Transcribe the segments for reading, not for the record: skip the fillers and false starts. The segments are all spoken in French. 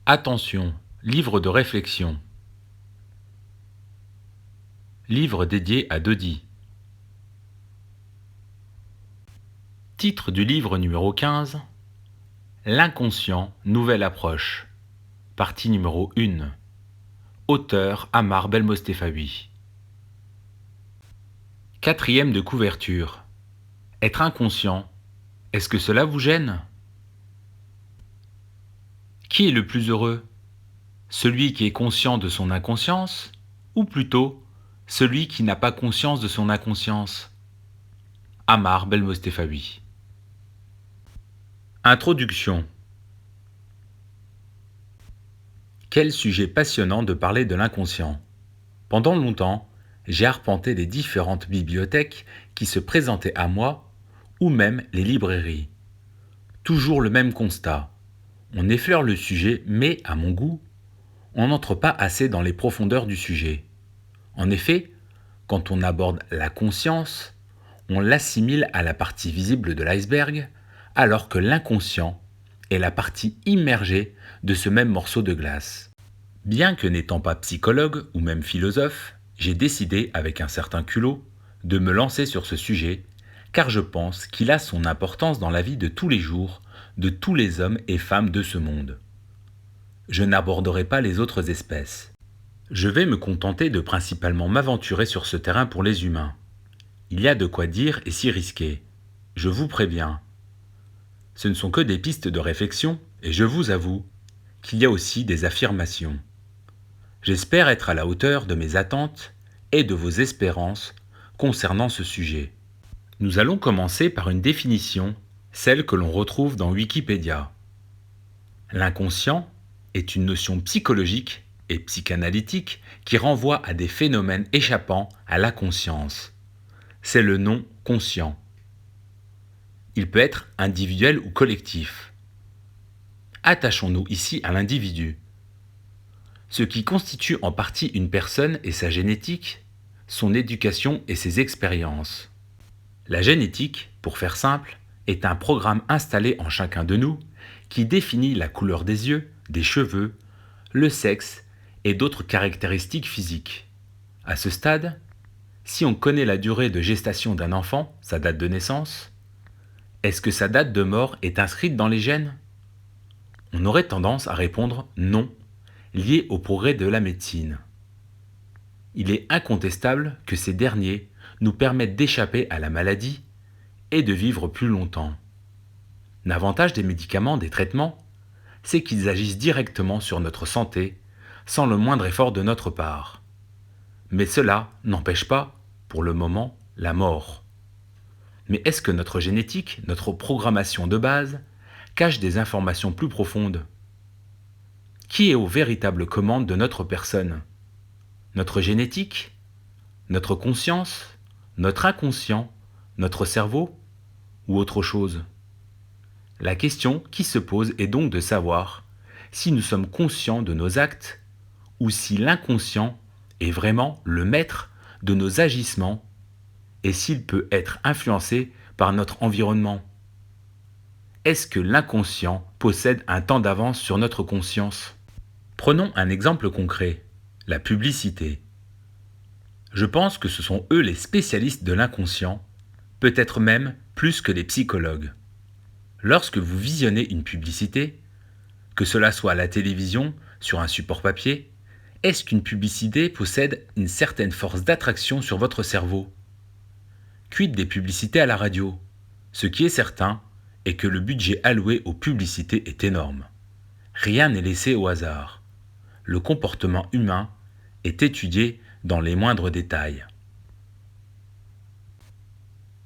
Attention, livre de réflexion. Livre dédié à Dodi. Titre du livre numéro 15. L'inconscient, nouvelle approche. Partie numéro 1. Auteur Ammar Belmostefawi. 4e de couverture. Être inconscient, est-ce que cela vous gêne ? Qui est le plus heureux ? Celui qui est conscient de son inconscience, ou plutôt celui qui n'a pas conscience de son inconscience ? Ammar Belmostefawi. Introduction. Quel sujet passionnant de parler de l'inconscient. Pendant longtemps, j'ai arpenté les différentes bibliothèques qui se présentaient à moi, ou même les librairies. Toujours le même constat. On effleure le sujet, mais, à mon goût, on n'entre pas assez dans les profondeurs du sujet. En effet, quand on aborde la conscience, on l'assimile à la partie visible de l'iceberg, alors que l'inconscient est la partie immergée de ce même morceau de glace. Bien que n'étant pas psychologue ou même philosophe, j'ai décidé, avec un certain culot, de me lancer sur ce sujet, car je pense qu'il a son importance dans la vie de tous les jours, de tous les hommes et femmes de ce monde. Je n'aborderai pas les autres espèces. Je vais me contenter de principalement m'aventurer sur ce terrain pour les humains. Il y a de quoi dire et s'y risquer. Je vous préviens. Ce ne sont que des pistes de réflexion, et je vous avoue qu'il y a aussi des affirmations. J'espère être à la hauteur de mes attentes et de vos espérances concernant ce sujet. Nous allons commencer par une définition, celle que l'on retrouve dans Wikipédia. L'inconscient est une notion psychologique et psychanalytique qui renvoie à des phénomènes échappant à la conscience. C'est le non conscient. Il peut être individuel ou collectif. Attachons-nous ici à l'individu. Ce qui constitue en partie une personne est sa génétique, son éducation et ses expériences. La génétique, pour faire simple, est un programme installé en chacun de nous qui définit la couleur des yeux, des cheveux, le sexe et d'autres caractéristiques physiques. À ce stade, si on connaît la durée de gestation d'un enfant, sa date de naissance, est-ce que sa date de mort est inscrite dans les gènes ? On aurait tendance à répondre non, lié au progrès de la médecine. Il est incontestable que ces derniers nous permettent d'échapper à la maladie et de vivre plus longtemps. L'avantage des médicaments, des traitements, c'est qu'ils agissent directement sur notre santé, sans le moindre effort de notre part. Mais cela n'empêche pas, pour le moment, la mort. Mais est-ce que notre génétique, notre programmation de base, cache des informations plus profondes ? Qui est aux véritables commandes de notre personne ? Notre génétique ? Notre conscience ? Notre inconscient ? Notre cerveau ? Ou autre chose ? La question qui se pose est donc de savoir si nous sommes conscients de nos actes ou si l'inconscient est vraiment le maître de nos agissements et s'il peut être influencé par notre environnement. Est-ce que l'inconscient possède un temps d'avance sur notre conscience ? Prenons un exemple concret, la publicité. Je pense que ce sont eux les spécialistes de l'inconscient, peut-être même plus que les psychologues. Lorsque vous visionnez une publicité, que cela soit à la télévision, sur un support papier, est-ce qu'une publicité possède une certaine force d'attraction sur votre cerveau ? Quid des publicités à la radio ? Ce qui est certain est que le budget alloué aux publicités est énorme. Rien n'est laissé au hasard. Le comportement humain est étudié dans les moindres détails.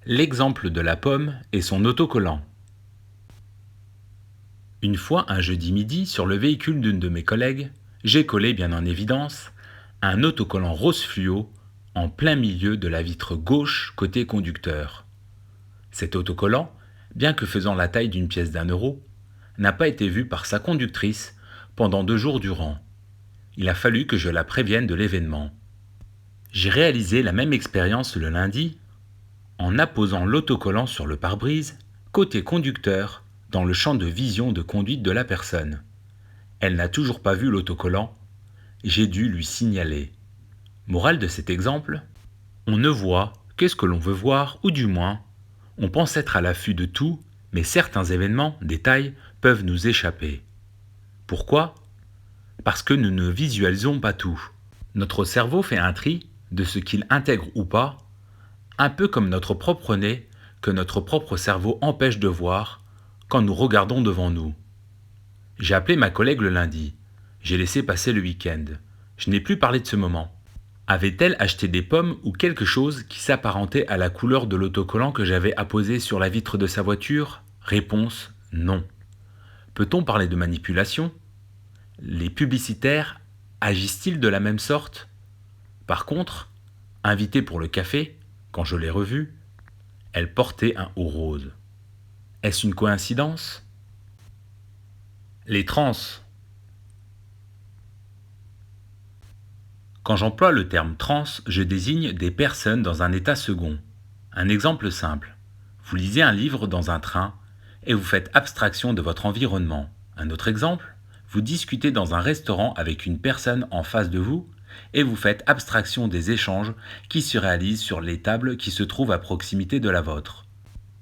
L'exemple de la pomme est son autocollant. Une fois un jeudi midi, sur le véhicule d'une de mes collègues, j'ai collé bien en évidence un autocollant rose fluo en plein milieu de la vitre gauche côté conducteur. Cet autocollant, bien que faisant la taille d'une pièce d'1 €, n'a pas été vu par sa conductrice pendant 2 jours durant. Il a fallu que je la prévienne de l'événement. J'ai réalisé la même expérience le lundi en apposant l'autocollant sur le pare-brise côté conducteur dans le champ de vision de conduite de la personne. Elle n'a toujours pas vu l'autocollant. J'ai dû lui signaler. Morale de cet exemple, on ne voit que ce que l'on veut voir, ou du moins, on pense être à l'affût de tout, mais certains événements, détails, peuvent nous échapper. Pourquoi ? Parce que nous ne visualisons pas tout. Notre cerveau fait un tri de ce qu'il intègre ou pas, un peu comme notre propre nez que notre propre cerveau empêche de voir quand nous regardons devant nous. J'ai appelé ma collègue le lundi. J'ai laissé passer le week-end. Je n'ai plus parlé de ce moment. Avait-elle acheté des pommes ou quelque chose qui s'apparentait à la couleur de l'autocollant que j'avais apposé sur la vitre de sa voiture ? Réponse : non. Peut-on parler de manipulation ? Les publicitaires agissent-ils de la même sorte ? Par contre, invitée pour le café, quand je l'ai revue, elle portait un haut rose. Est-ce une coïncidence ? Les trans. Quand j'emploie le terme trans, je désigne des personnes dans un état second. Un exemple simple. Vous lisez un livre dans un train et vous faites abstraction de votre environnement. Un autre exemple, vous discutez dans un restaurant avec une personne en face de vous et vous faites abstraction des échanges qui se réalisent sur les tables qui se trouvent à proximité de la vôtre.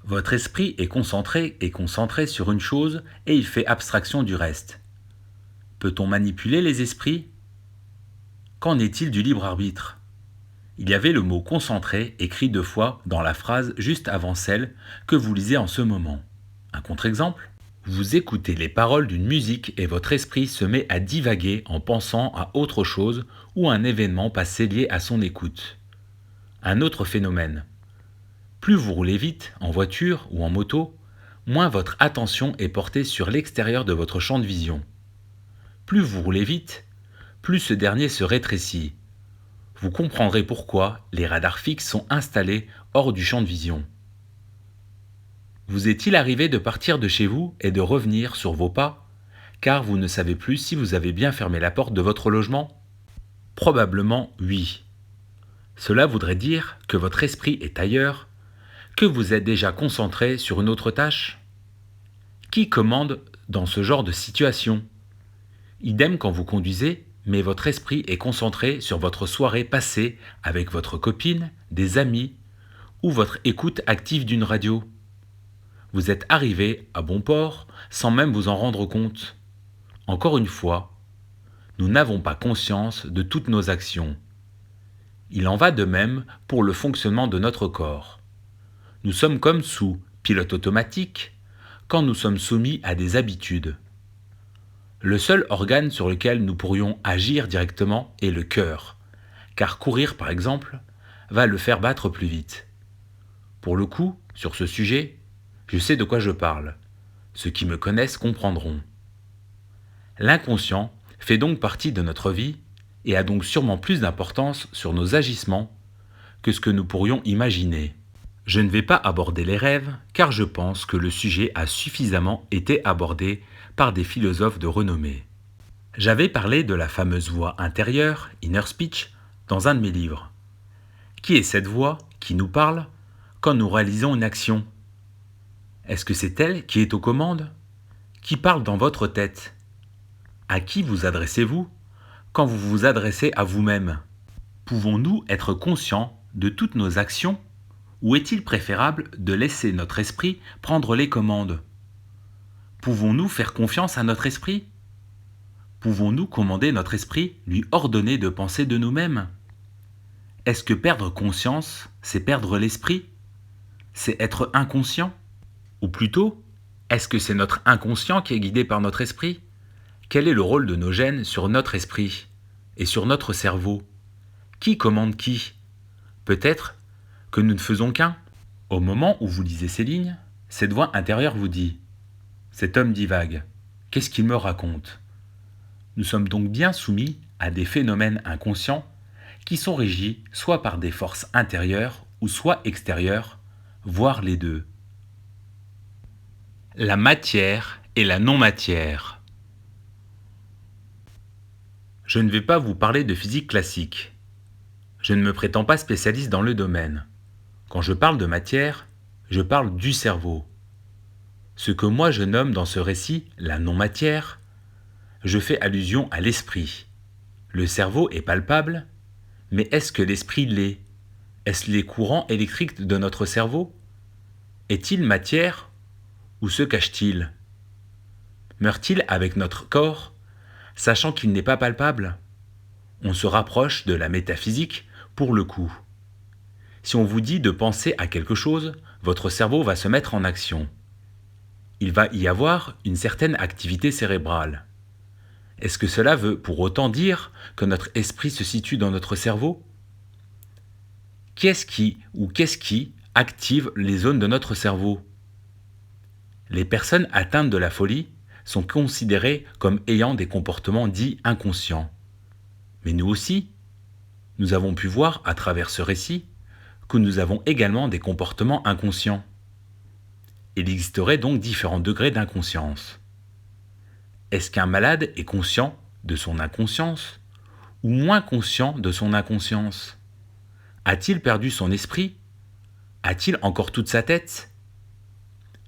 Votre esprit est concentré sur une chose et il fait abstraction du reste. Peut-on manipuler les esprits ? Qu'en est-il du libre arbitre ? Il y avait le mot concentré écrit 2 fois dans la phrase juste avant celle que vous lisez en ce moment. Un contre-exemple ? Vous écoutez les paroles d'une musique et votre esprit se met à divaguer en pensant à autre chose ou un événement passé lié à son écoute. Un autre phénomène. Plus vous roulez vite, en voiture ou en moto, moins votre attention est portée sur l'extérieur de votre champ de vision. Plus vous roulez vite, plus ce dernier se rétrécit. Vous comprendrez pourquoi les radars fixes sont installés hors du champ de vision. Vous est-il arrivé de partir de chez vous et de revenir sur vos pas, car vous ne savez plus si vous avez bien fermé la porte de votre logement ? Probablement oui. Cela voudrait dire que votre esprit est ailleurs, que vous êtes déjà concentré sur une autre tâche ? Qui commande dans ce genre de situation ? Idem quand vous conduisez, mais votre esprit est concentré sur votre soirée passée avec votre copine, des amis ou votre écoute active d'une radio. Vous êtes arrivé à bon port sans même vous en rendre compte. Encore une fois, nous n'avons pas conscience de toutes nos actions. Il en va de même pour le fonctionnement de notre corps. Nous sommes comme sous pilote automatique quand nous sommes soumis à des habitudes. Le seul organe sur lequel nous pourrions agir directement est le cœur, car courir par exemple va le faire battre plus vite. Pour le coup, sur ce sujet, je sais de quoi je parle. Ceux qui me connaissent comprendront. L'inconscient fait donc partie de notre vie et a donc sûrement plus d'importance sur nos agissements que ce que nous pourrions imaginer. Je ne vais pas aborder les rêves, car je pense que le sujet a suffisamment été abordé par des philosophes de renommée. J'avais parlé de la fameuse voix intérieure, inner speech, dans un de mes livres. Qui est cette voix qui nous parle quand nous réalisons une action ? Est-ce que c'est elle qui est aux commandes ? Qui parle dans votre tête ? À qui vous adressez-vous quand vous vous adressez à vous-même ? Pouvons-nous être conscients de toutes nos actions ? Ou est-il préférable de laisser notre esprit prendre les commandes ? Pouvons-nous faire confiance à notre esprit ? Pouvons-nous commander notre esprit, lui ordonner de penser de nous-mêmes ? Est-ce que perdre conscience, c'est perdre l'esprit ? C'est être inconscient ? Ou plutôt, est-ce que c'est notre inconscient qui est guidé par notre esprit ? Quel est le rôle de nos gènes sur notre esprit et sur notre cerveau ? Qui commande qui ? Peut-être que nous ne faisons qu'un. Au moment où vous lisez ces lignes, cette voix intérieure vous dit « Cet homme divague, qu'est-ce qu'il me raconte ?» Nous sommes donc bien soumis à des phénomènes inconscients qui sont régis soit par des forces intérieures ou soit extérieures, voire les deux. La matière et la non-matière. Je ne vais pas vous parler de physique classique. Je ne me prétends pas spécialiste dans le domaine. Quand je parle de matière, je parle du cerveau. Ce que moi je nomme dans ce récit la non-matière, je fais allusion à l'esprit. Le cerveau est palpable, mais est-ce que l'esprit l'est? Est-ce les courants électriques de notre cerveau? Est-il matière ou se cache-t-il? Meurt-il avec notre corps, sachant qu'il n'est pas palpable? On se rapproche de la métaphysique pour le coup. Si on vous dit de penser à quelque chose, votre cerveau va se mettre en action. Il va y avoir une certaine activité cérébrale. Est-ce que cela veut pour autant dire que notre esprit se situe dans notre cerveau? Qu'est-ce qui active les zones de notre cerveau? Les personnes atteintes de la folie sont considérées comme ayant des comportements dits inconscients. Mais nous aussi, nous avons pu voir à travers ce récit que nous avons également des comportements inconscients. Il existerait donc différents degrés d'inconscience. Est-ce qu'un malade est conscient de son inconscience ou moins conscient de son inconscience? A-t-il perdu son esprit? A-t-il encore toute sa tête?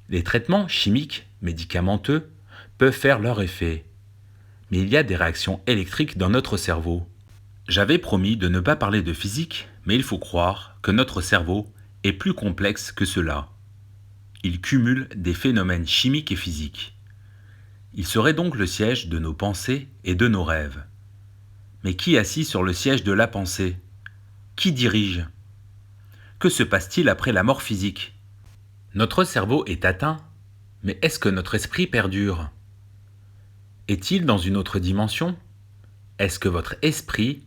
Les traitements chimiques, médicamenteux, peuvent faire leur effet. Mais il y a des réactions électriques dans notre cerveau. J'avais promis de ne pas parler de physique, mais il faut croire que notre cerveau est plus complexe que cela. Il cumule des phénomènes chimiques et physiques. Il serait donc le siège de nos pensées et de nos rêves. Mais qui est assis sur le siège de la pensée? Qui dirige? Que se passe-t-il après la mort physique? Notre cerveau est atteint, mais est-ce que notre esprit perdure? Est-il dans une autre dimension? Est-ce que votre esprit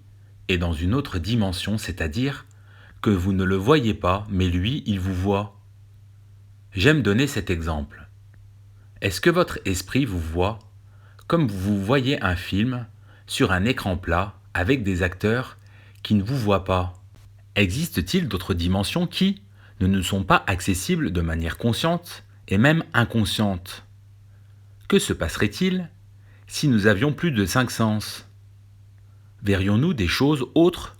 est dans une autre dimension, c'est-à-dire que vous ne le voyez pas, mais lui, il vous voit? J'aime donner cet exemple. Est-ce que votre esprit vous voit comme vous voyez un film sur un écran plat avec des acteurs qui ne vous voient pas? Existe-t-il d'autres dimensions qui ne nous sont pas accessibles de manière consciente et même inconsciente? Que se passerait-il si nous avions plus de 5 sens? Verrions-nous des choses autres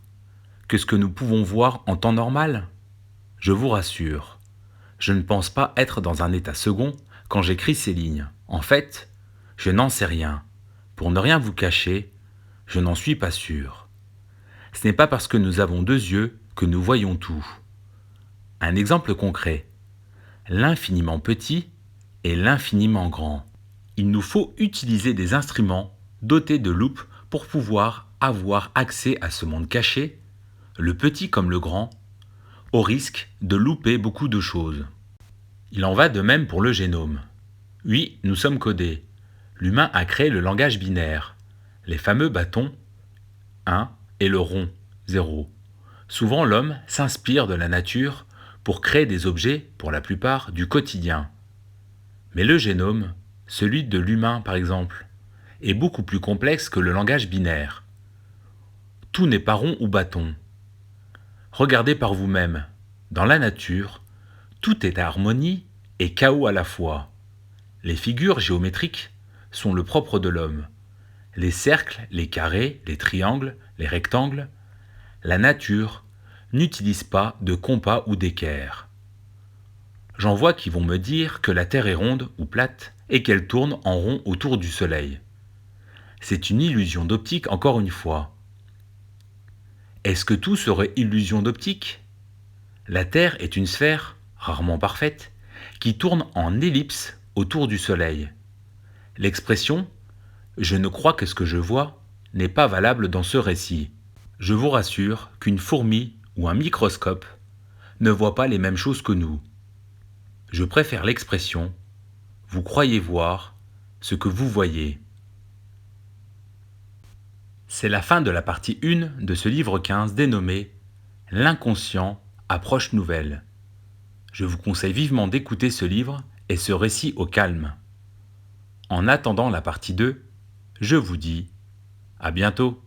que ce que nous pouvons voir en temps normal? Je vous rassure, je ne pense pas être dans un état second quand j'écris ces lignes. En fait, je n'en sais rien. Pour ne rien vous cacher, je n'en suis pas sûr. Ce n'est pas parce que nous avons 2 yeux que nous voyons tout. Un exemple concret. L'infiniment petit et l'infiniment grand. Il nous faut utiliser des instruments dotés de loupes pour pouvoir avoir accès à ce monde caché, le petit comme le grand, au risque de louper beaucoup de choses. Il en va de même pour le génome. Oui, nous sommes codés. L'humain a créé le langage binaire, les fameux bâtons 1 et le rond 0. Souvent l'homme s'inspire de la nature pour créer des objets, pour la plupart, du quotidien. Mais le génome, celui de l'humain par exemple, est beaucoup plus complexe que le langage binaire. Tout n'est pas rond ou bâton. Regardez par vous-même. Dans la nature, tout est harmonie et chaos à la fois. Les figures géométriques sont le propre de l'homme. Les cercles, les carrés, les triangles, les rectangles. La nature n'utilise pas de compas ou d'équerre. J'en vois qui vont me dire que la Terre est ronde ou plate et qu'elle tourne en rond autour du Soleil. C'est une illusion d'optique encore une fois. Est-ce que tout serait illusion d'optique? La Terre est une sphère, rarement parfaite, qui tourne en ellipse autour du Soleil. L'expression « je ne crois que ce que je vois » n'est pas valable dans ce récit. Je vous rassure qu'une fourmi ou un microscope ne voit pas les mêmes choses que nous. Je préfère l'expression « vous croyez voir ce que vous voyez ». C'est la fin de la partie 1 de ce livre 15 dénommé « L'inconscient, approche nouvelle ». Je vous conseille vivement d'écouter ce livre et ce récit au calme. En attendant la partie 2, je vous dis à bientôt.